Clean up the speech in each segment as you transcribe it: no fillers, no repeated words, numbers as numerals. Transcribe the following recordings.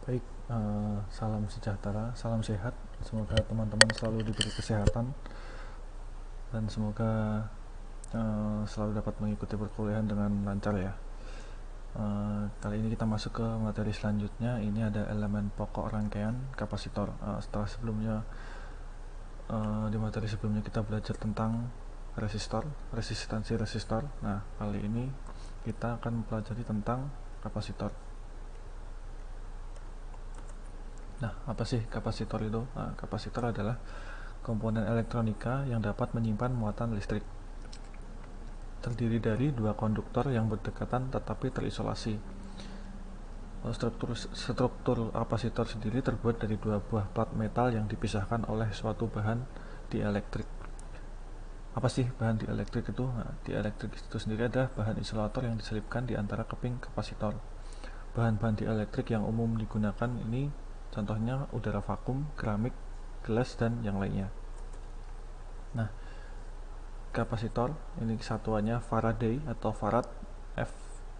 Baik, salam sejahtera, salam sehat. Semoga teman-teman selalu diberi kesehatan dan semoga selalu dapat mengikuti perkuliahan dengan lancar ya. Kali ini kita masuk ke materi selanjutnya. Ini ada elemen pokok rangkaian kapasitor. Setelah sebelumnya di materi sebelumnya kita belajar tentang resistor, resistansi resistor. Nah, kali ini kita akan mempelajari tentang kapasitor. Nah, apa sih kapasitor itu? Nah, kapasitor adalah komponen elektronika yang dapat menyimpan muatan listrik. Terdiri dari dua konduktor yang berdekatan tetapi terisolasi. Struktur kapasitor sendiri terbuat dari dua buah plat metal yang dipisahkan oleh suatu bahan dielektrik. Apa sih bahan dielektrik itu? Nah, dielektrik itu sendiri adalah bahan isolator yang diselipkan di antara keping kapasitor. Bahan-bahan dielektrik yang umum digunakan ini contohnya udara vakum, keramik, gelas, dan yang lainnya. Nah, kapasitor ini satuannya Faraday atau Farad, F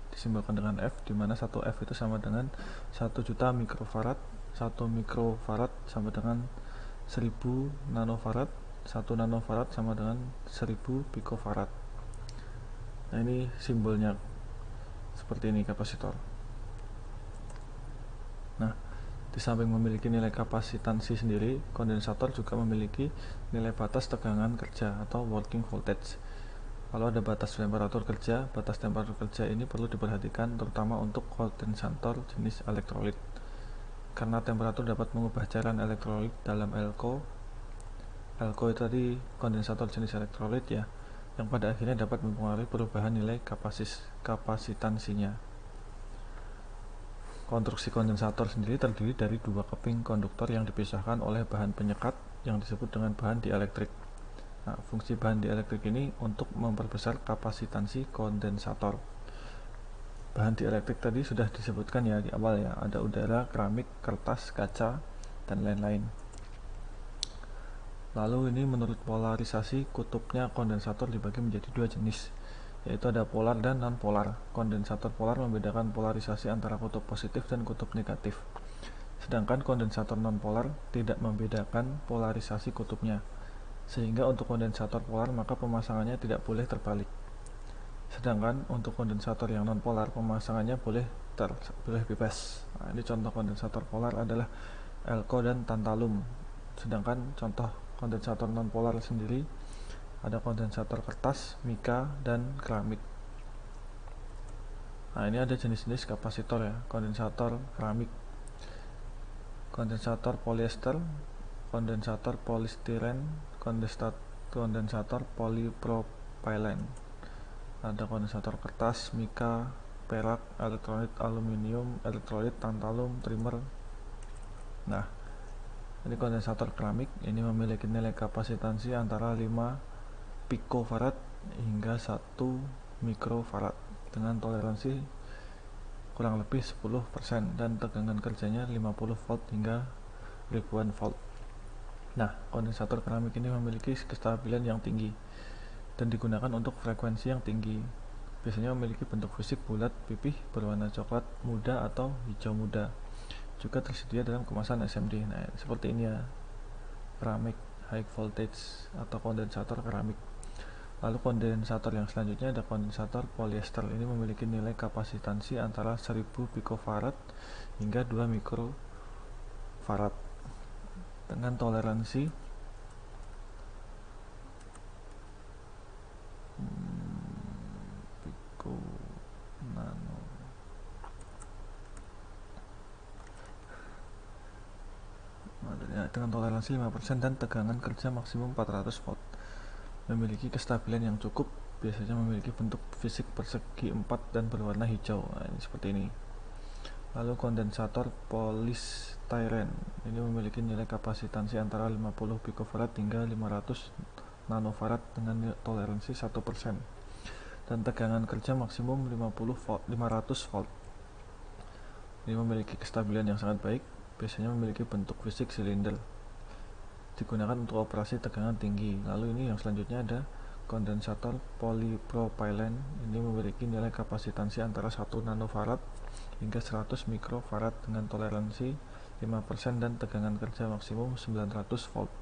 disimbolkan dengan F, di mana 1 F itu sama dengan 1 juta mikrofarad. 1 mikrofarad sama dengan 1000 nanofarad. 1 nanofarad sama dengan 1000 pikofarad. Nah, ini simbolnya seperti ini kapasitor. Nah, di samping memiliki nilai kapasitansi sendiri, kondensator juga memiliki nilai batas tegangan kerja atau working voltage. Kalau ada batas temperatur kerja ini perlu diperhatikan terutama untuk kondensator jenis elektrolit. Karena temperatur dapat mengubah cairan elektrolit dalam elko. Elko itu tadi kondensator jenis elektrolit ya, yang pada akhirnya dapat mempengaruhi perubahan nilai kapasitansinya. Konstruksi kondensator sendiri terdiri dari dua keping konduktor yang dipisahkan oleh bahan penyekat yang disebut dengan bahan dielektrik. Nah, fungsi bahan dielektrik ini untuk memperbesar kapasitansi kondensator. Bahan dielektrik tadi sudah disebutkan ya di awal ya, ada udara, keramik, kertas, kaca, dan lain-lain. Lalu ini menurut polarisasi kutubnya kondensator dibagi menjadi dua jenis, yaitu ada polar dan non-polar. Kondensator polar membedakan polarisasi antara kutub positif dan kutub negatif. Sedangkan kondensator non-polar tidak membedakan polarisasi kutubnya. Sehingga untuk kondensator polar maka pemasangannya tidak boleh terbalik. Sedangkan untuk kondensator yang non-polar pemasangannya boleh bebas. Nah, ini contoh kondensator polar adalah elko dan tantalum. Sedangkan contoh kondensator non-polar sendiri ada kondensator kertas, mika, dan keramik. Nah, ini ada jenis-jenis kapasitor ya. Kondensator keramik, kondensator polyester, kondensator polistiren, kondensator polipropylen. Ada kondensator kertas, mika, perak, elektrolit aluminium, elektrolit tantalum, trimer. Nah, ini kondensator keramik, ini memiliki nilai kapasitansi antara 5 pikofarad hingga 1 mikrofarad dengan toleransi kurang lebih 10% dan tegangan kerjanya 50 volt hingga ribuan volt. Nah, kondensator keramik ini memiliki kestabilan yang tinggi dan digunakan untuk frekuensi yang tinggi. Biasanya memiliki bentuk fisik bulat pipih berwarna coklat muda atau hijau muda. Juga tersedia dalam kemasan SMD. Nah, seperti ini ya, keramik high voltage atau kondensator keramik. Lalu kondensator yang selanjutnya ada kondensator polyester. Ini memiliki nilai kapasitansi antara 1000 pikofarad hingga 2 mikrofarad dengan toleransi piko nano dengan toleransi 5% dan tegangan kerja maksimum 400 volt. Memiliki kestabilan yang cukup, biasanya memiliki bentuk fisik persegi 4 dan berwarna hijau. Nah, ini seperti ini. Lalu kondensator polistiren ini memiliki nilai kapasitansi antara 50 pikofarad hingga 500 nanofarad dengan toleransi 1% dan tegangan kerja maksimum 500 volt. Ini memiliki kestabilan yang sangat baik, biasanya memiliki bentuk fisik silinder, digunakan untuk operasi tegangan tinggi. Lalu ini yang selanjutnya ada kondensator polipropylen ini memiliki nilai kapasitansi antara 1 nanofarad hingga 100 mikrofarad dengan toleransi 5% dan tegangan kerja maksimum 900 volt.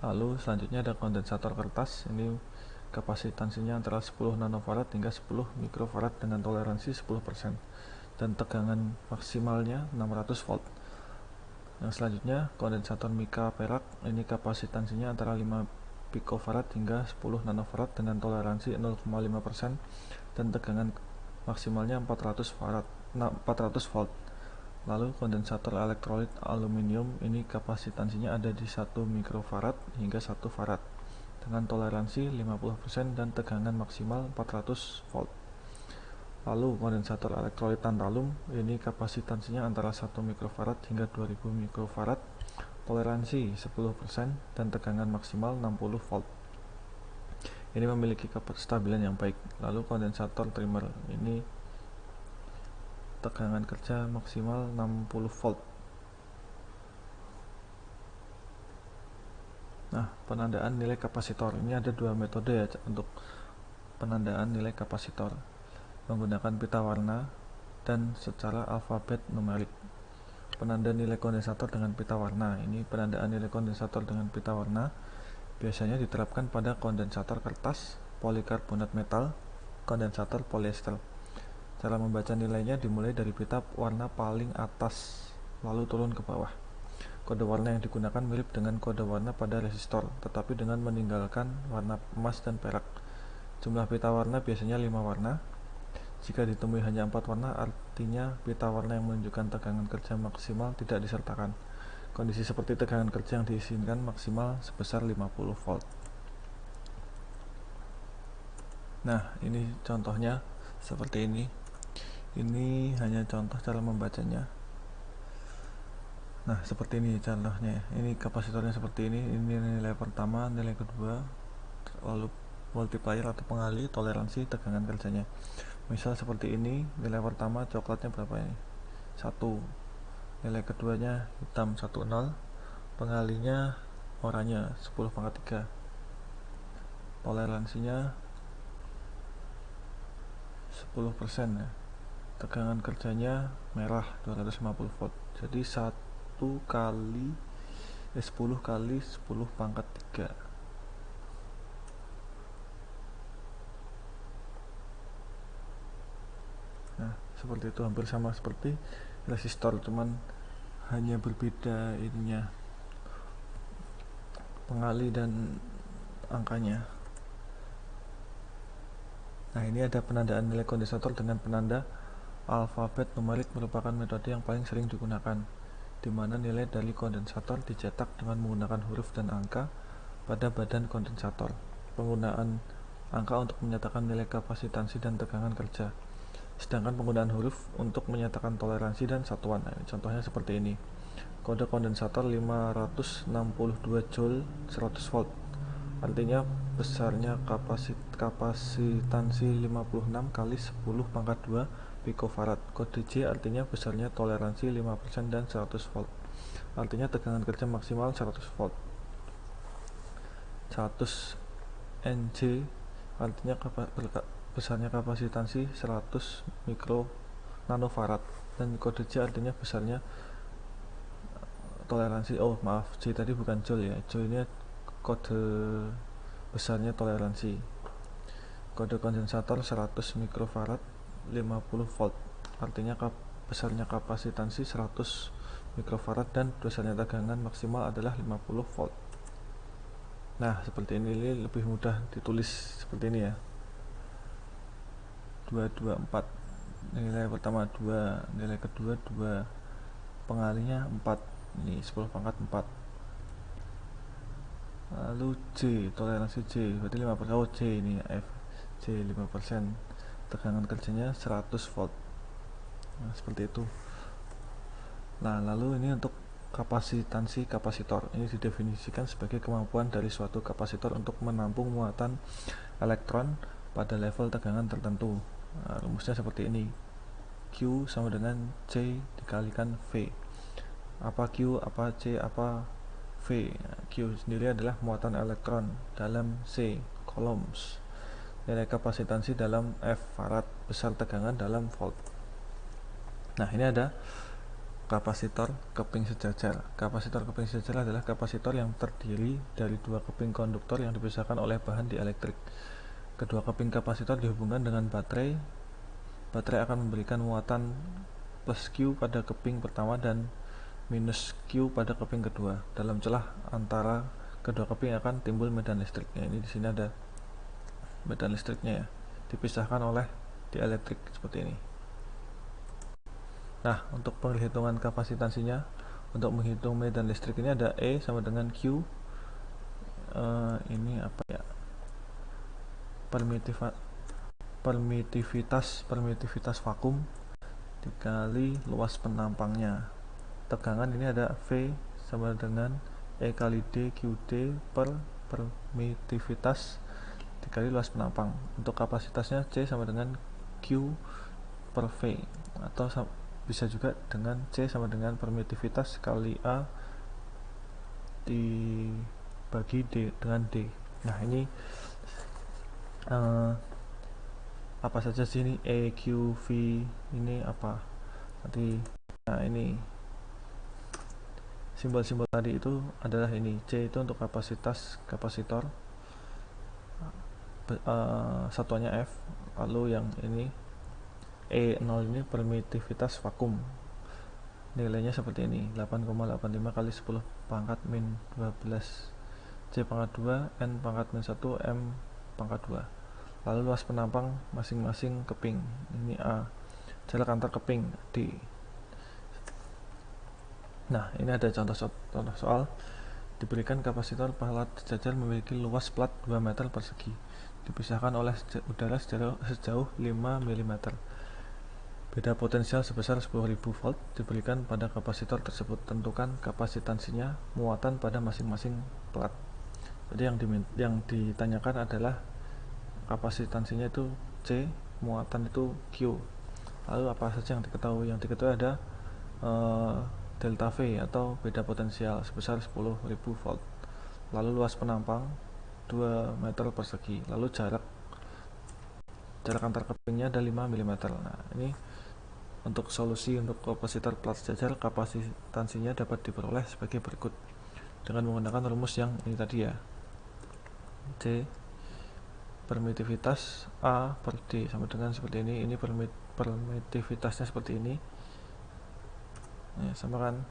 Lalu selanjutnya ada kondensator kertas, ini kapasitansinya antara 10 nanofarad hingga 10 mikrofarad dengan toleransi 10% dan tegangan maksimalnya 600 volt. Yang selanjutnya kondensator mika perak, ini kapasitansinya antara 5 picofarad hingga 10 nanofarad dengan toleransi 0,5% dan tegangan maksimalnya 400 volt. Lalu kondensator elektrolit aluminium, ini kapasitansinya ada di 1 mikrofarad hingga 1 farad dengan toleransi 50% dan tegangan maksimal 400 volt. Lalu kondensator elektrolit tantalum, ini kapasitansinya antara 1 mikrofarad hingga 2000 mikrofarad, toleransi 10% dan tegangan maksimal 60 volt. Ini memiliki kestabilan yang baik. Lalu kondensator trimer, ini tegangan kerja maksimal 60 volt. Nah, penandaan nilai kapasitor, ini ada dua metode ya untuk penandaan nilai kapasitor, menggunakan pita warna dan secara alfabet numerik. Penanda nilai kondensator dengan pita warna, ini penandaan nilai kondensator dengan pita warna biasanya diterapkan pada kondensator kertas, polikarbonat metal, kondensator polyester. Cara membaca nilainya dimulai dari pita warna paling atas lalu turun ke bawah. Kode warna yang digunakan mirip dengan kode warna pada resistor, tetapi dengan meninggalkan warna emas dan perak. Jumlah pita warna biasanya 5 warna. Jika ditemui hanya 4 warna, artinya pita warna yang menunjukkan tegangan kerja maksimal tidak disertakan. Kondisi seperti tegangan kerja yang diizinkan maksimal sebesar 50 volt. Nah, ini contohnya seperti ini. Ini hanya contoh cara membacanya. Nah, seperti ini contohnya. Ini kapasitornya seperti ini. Ini nilai pertama, nilai kedua, lalu multiplier atau pengali toleransi tegangan kerjanya. Misal seperti ini, nilai pertama coklatnya berapa ini? 1. Nilai keduanya hitam 10, pengalinya oranye 10/3. Toleransinya 10% ya. Tegangan kerjanya merah 250 volt. Jadi 10 kali 10/3. Nah, seperti itu, hampir sama seperti resistor, cuman hanya berbeda ininya, pengali dan angkanya. Nah, ini ada penandaan nilai kondensator dengan penanda alfabet numerik, merupakan metode yang paling sering digunakan, di mana nilai dari kondensator dicetak dengan menggunakan huruf dan angka pada badan kondensator. Penggunaan angka untuk menyatakan nilai kapasitansi dan tegangan kerja, sedangkan penggunaan huruf untuk menyatakan toleransi dan satuan. Nah, contohnya seperti ini. Kode kondensator 562 joule 100 volt, artinya besarnya kapasitansi 56 kali 10⁻². Picofarad. Kode J artinya besarnya toleransi 5% dan 100 volt, artinya tegangan kerja maksimal 100 volt. 100 NJ artinya besarnya kapasitansi 100 nanofarad, dan kode J artinya besarnya toleransi, J tadi bukan joule ya, joule ini kode besarnya toleransi. Kode kondensator 100 mikrofarad 50 volt, artinya besarnya kapasitansi 100 mikrofarad dan besarnya tegangan maksimal adalah 50 volt. Nah, seperti ini lebih mudah ditulis seperti ini ya. 224, nilai pertama 2, nilai kedua 2, pengalinya 4, ini 10/4. Lalu J, toleransi J berarti 5%. J ini F, J 5%, tegangan kerjanya 100 volt. Nah, seperti itu. Nah, lalu ini untuk kapasitansi kapasitor, ini didefinisikan sebagai kemampuan dari suatu kapasitor untuk menampung muatan elektron pada level tegangan tertentu. Nah, rumusnya seperti ini. Q sama dengan C dikalikan V. Apa Q, apa C, apa V. Q sendiri adalah muatan elektron dalam C, coulombs. Nilai kapasitansi dalam F, farad. Besar tegangan dalam volt. Nah, ini ada kapasitor keping sejajar. Kapasitor keping sejajar adalah kapasitor yang terdiri dari dua keping konduktor yang dipisahkan oleh bahan dielektrik. Kedua keping kapasitor dihubungkan dengan baterai. Baterai akan memberikan muatan plus Q pada keping pertama dan minus Q pada keping kedua. Dalam celah antara kedua keping akan timbul medan listriknya. Ini di sini ada medan listriknya ya, dipisahkan oleh dielektrik seperti ini. Nah, untuk penghitungan kapasitansinya, untuk menghitung medan listrik ini ada E sama dengan Q. Ini apa ya? Permitivitas vakum dikali luas penampangnya. Tegangan ini ada V sama dengan E kali D QD per permitivitas dikali luas penampang. Untuk kapasitasnya C sama dengan Q per V, atau bisa juga dengan C sama dengan permitivitas kali A dibagi D dengan D. Nah, ini apa saja sih ini E, Q, V ini apa nanti. Nah, ini simbol-simbol tadi itu adalah ini. C itu untuk kapasitas kapasitor, satuannya F. Lalu yang ini E0 ini permitivitas vakum, nilainya seperti ini, 8,85 kali 10 pangkat min 12 C pangkat 2 N pangkat min 1 M pangkat 2. Lalu luas penampang masing-masing keping, ini A. Jarak antar keping D. Nah, ini ada contoh soal. Diberikan kapasitor plat sejajar memiliki luas plat 2 meter persegi, dipisahkan oleh udara sejauh 5 mm. Beda potensial sebesar 10.000 volt diberikan pada kapasitor tersebut. Tentukan kapasitansinya, muatan pada masing-masing plat. Jadi yang ditanyakan adalah kapasitansinya itu C, muatan itu Q. Lalu apa saja yang diketahui? Yang diketahui ada delta V atau beda potensial sebesar 10.000 volt. Lalu luas penampang 2 meter persegi. Lalu jarak antar kepingnya ada 5 mm. Nah, ini untuk solusi untuk kapasitor plat sejajar, kapasitansinya dapat diperoleh sebagai berikut dengan menggunakan rumus yang ini tadi ya. C permitivitas A per D sama dengan seperti ini. Ini permitivitasnya seperti ini ya, sama kan.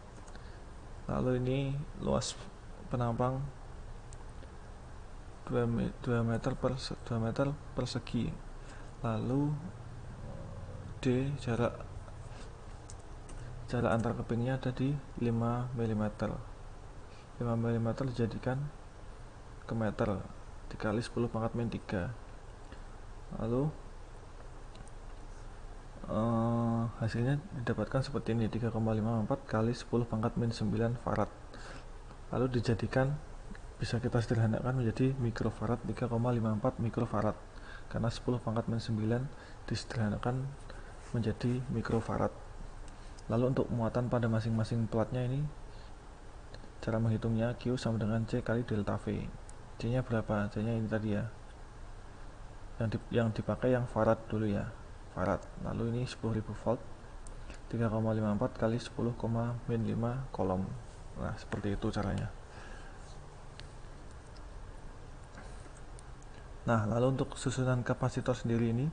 Lalu ini luas penampang 2 meter persegi. Lalu D jarak antar kepingnya ada di 5 mm. 5 mm dijadikan ke meter dikali 10 pangkat min 3. Lalu hasilnya didapatkan seperti ini, 3,54 kali 10 pangkat min 9 farad. Lalu dijadikan, bisa kita sederhanakan menjadi mikrofarad, 3,54 mikrofarad, karena 10 pangkat min 9 disederhanakan menjadi mikrofarad. Lalu untuk muatan pada masing-masing platnya ini, cara menghitungnya Q sama dengan C kali delta V. C nya berapa? C nya ini tadi ya, yang dipakai yang farad dulu ya, farad. Lalu ini 10.000 volt, 3,54 kali 10,5 kolom. Nah, seperti itu caranya. Nah, lalu untuk susunan kapasitor sendiri ini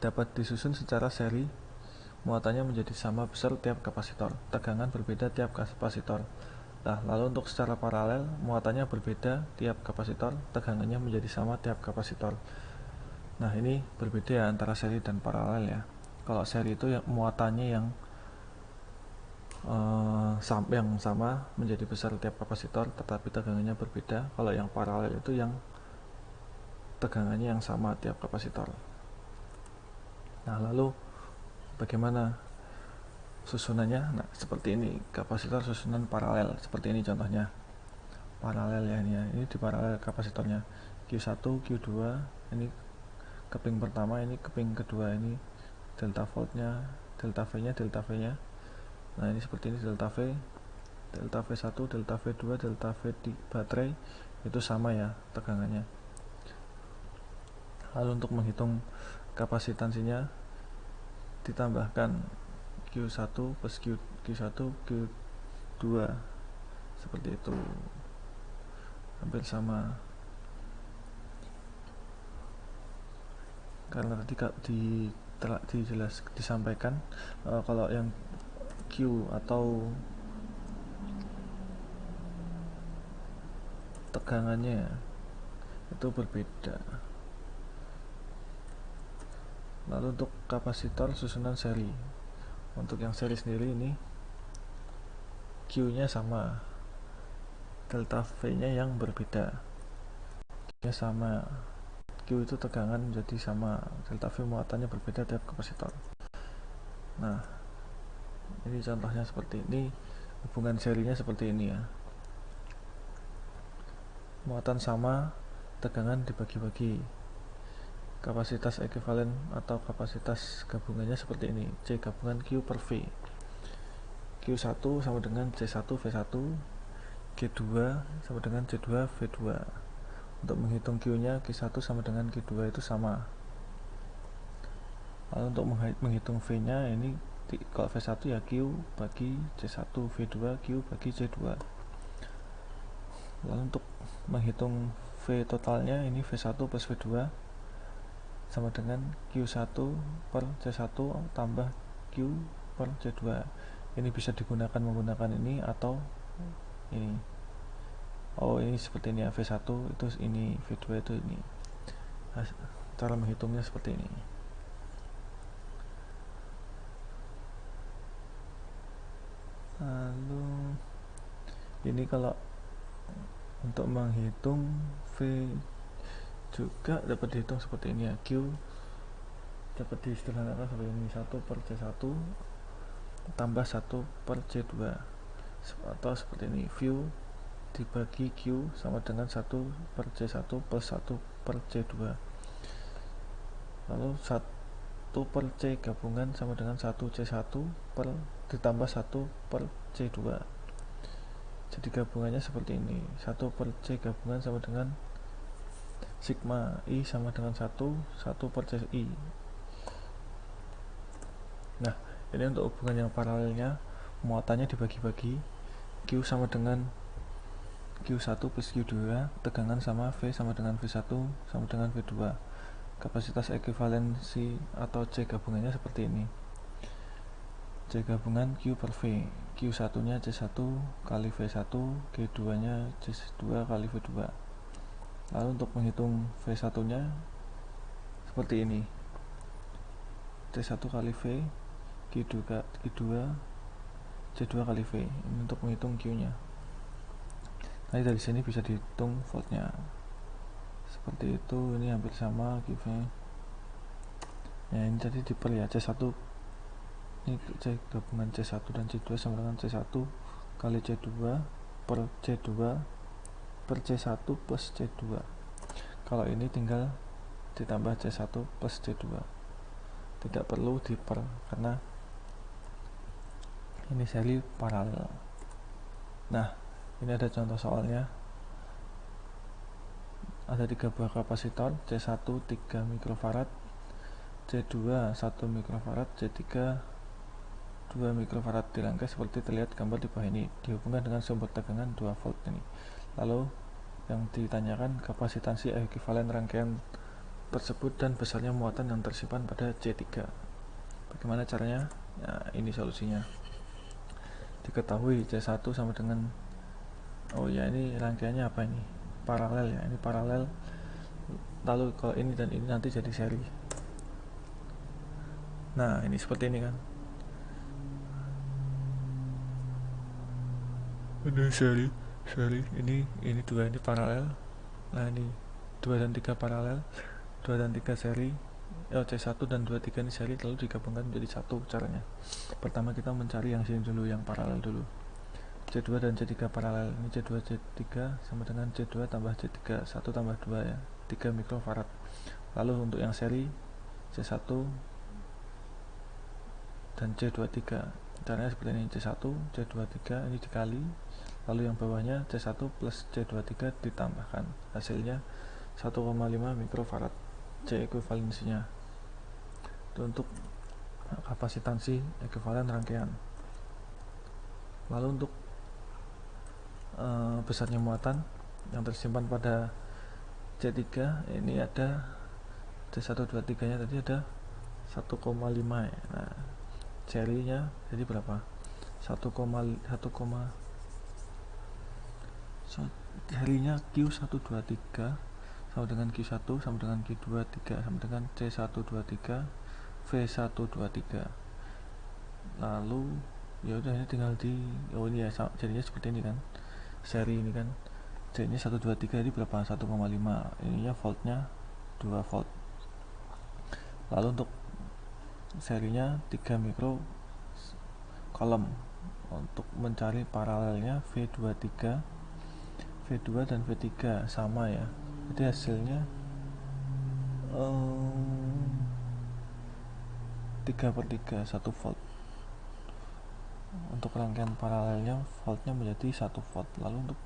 dapat disusun secara seri. Muatannya menjadi sama besar tiap kapasitor, tegangan berbeda tiap kapasitor. Nah, lalu untuk secara paralel, muatannya berbeda tiap kapasitor, tegangannya menjadi sama tiap kapasitor. Nah, ini berbeda ya antara seri dan paralel ya. Kalau seri itu yang muatannya yang sama menjadi besar tiap kapasitor, tetapi tegangannya berbeda. Kalau yang paralel itu yang tegangannya yang sama tiap kapasitor. Nah, lalu bagaimana susunannya? Nah, seperti ini, kapasitor susunan paralel. Seperti ini contohnya. Paralel ya ini ya. Ini di paralel kapasitornya. Q1, Q2, ini keping pertama, ini keping kedua, ini delta voltnya, delta V-nya. Nah, ini seperti ini delta V. delta V1, delta V2, delta V di baterai itu sama ya tegangannya. Lalu untuk menghitung kapasitansinya ditambahkan Q1 plus Q1 Q2 seperti itu, hampir sama karena tadi disampaikan kalau yang Q atau tegangannya itu berbeda. Lalu untuk kapasitor susunan seri, untuk yang seri sendiri ini Q nya sama, delta V nya yang berbeda, Q nya sama, Q itu tegangan jadi sama, delta V muatannya berbeda tiap kapasitor. Nah ini contohnya seperti ini, hubungan serinya seperti ini ya, muatan sama, tegangan dibagi-bagi, kapasitas ekuivalen atau kapasitas gabungannya seperti ini, C gabungan Q per V, Q1 sama dengan C1 V1, Q2 sama dengan C2 V2. Untuk menghitung Q nya Q1 sama dengan Q2 itu sama. Lalu untuk menghitung V nya ini kalau V1 ya Q bagi C1, V2 Q bagi C2. Lalu untuk menghitung V totalnya ini V1 plus V2 sama dengan Q1 per C1 tambah Q per C2. Ini bisa digunakan menggunakan ini atau ini. Oh ini seperti ini ya, V1 itu ini, V2 itu ini. Nah, cara menghitungnya seperti ini. Lalu ini kalau untuk menghitung V juga dapat dihitung seperti ini ya, Q dapat disederhanakan seperti ini, 1 per C1 tambah 1 per C2, atau seperti ini, V dibagi Q sama dengan 1 per C1 plus 1 per C2. Lalu 1 per C gabungan sama dengan 1 C1 per ditambah 1 per C2. Jadi gabungannya seperti ini, 1 per C gabungan sama dengan sigma I sama dengan 1 per CI. Nah ini untuk hubungan yang paralelnya, muatannya dibagi-bagi, Q sama dengan Q1 plus Q2, tegangan sama V sama dengan V1 sama dengan V2. Kapasitas ekuivalensi atau C gabungannya seperti ini, C gabungan Q per V, Q1 nya C1 kali V1, Q2 nya C2 kali V2. Lalu untuk menghitung V1 nya seperti ini, C1 kali V, Q2 C2 kali V. Ini untuk menghitung Q nya. Nah dari sini bisa dihitung voltnya seperti itu. Ini hampir sama Q nya ya, ini tadi diper ya, C1 ini C gabungan C1 dan C2 sama dengan C1 kali C2 per C2 per C1 plus C2. Kalau ini tinggal ditambah C1 plus C2, tidak perlu diper karena ini seri paralel. Nah ini ada contoh soalnya, ada 3 buah kapasitor, C1 3 mikrofarad, C2 1 mikrofarad, C3 2 mikrofarad dirangkai seperti terlihat gambar di bawah ini, dihubungkan dengan sumber tegangan 2 volt ini. Lalu yang ditanyakan kapasitansi ekuivalen rangkaian tersebut dan besarnya muatan yang tersimpan pada C3. Bagaimana caranya? Nah, ini solusinya. Diketahui C1 sama dengan, oh ya ini rangkaiannya apa ini? Paralel ya, ini paralel. Lalu kalau ini dan ini nanti jadi seri. Nah, ini seperti ini kan. Ini seri ini 2 ini paralel. Nah, ini 2 dan 3 paralel, 2 dan 3 seri. C1 dan 2, 3 ini seri, lalu digabungkan menjadi satu caranya. Pertama kita mencari yang sini dulu, yang paralel dulu. C2 dan C3 paralel. Ini C2 C3 sama dengan C2 tambah C3, 1 tambah 2 ya, 3 mikrofarad. Lalu untuk yang seri C1 dan C23, caranya seperti ini, C1 C23 ini dikali, lalu yang bawahnya C1 plus C23 ditambahkan, hasilnya 1,5 mikrofarad. C ekuivalensinya itu untuk kapasitansi ekuivalen rangkaian. Lalu untuk besarnya muatan yang tersimpan pada C3 ini ada C123 nya tadi ada 1,5 ya. Nah, serinya jadi berapa? 1,1, serinya Q123 sama dengan Q1 sama dengan Q23 sama dengan C123 V123. Lalu ya udah, ini tinggal ini ya, jadinya seperti ini kan, seri ini kan, C nya 123 ini berapa? 1,5, ininya voltnya 2 volt. Lalu untuk serinya 3 mikro kolom. Untuk mencari paralelnya V23, V2 dan V3 sama ya, jadi hasilnya 3/3 1 volt. Untuk rangkaian paralelnya voltnya menjadi 1 volt. Lalu untuk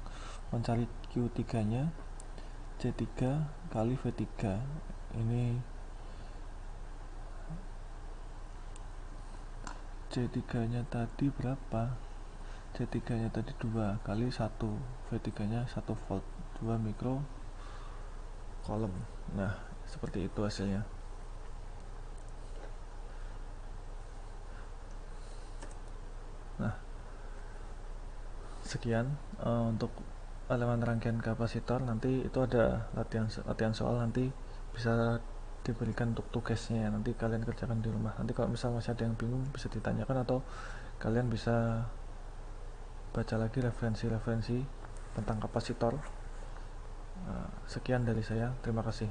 mencari Q3 nya C3 kali V3, ini C3 nya tadi berapa? C3 nya tadi 2 kali 1, V3 nya 1 volt, 2 mikro kolom. Nah, seperti itu hasilnya. Nah, sekian untuk elemen rangkaian kapasitor. Nanti itu ada latihan soal, nanti bisa diberikan untuk tugasnya, nanti kalian kerjakan di rumah. Nanti kalau misal masih ada yang bingung bisa ditanyakan, atau kalian bisa baca lagi referensi-referensi tentang kapasitor. Sekian dari saya, terima kasih.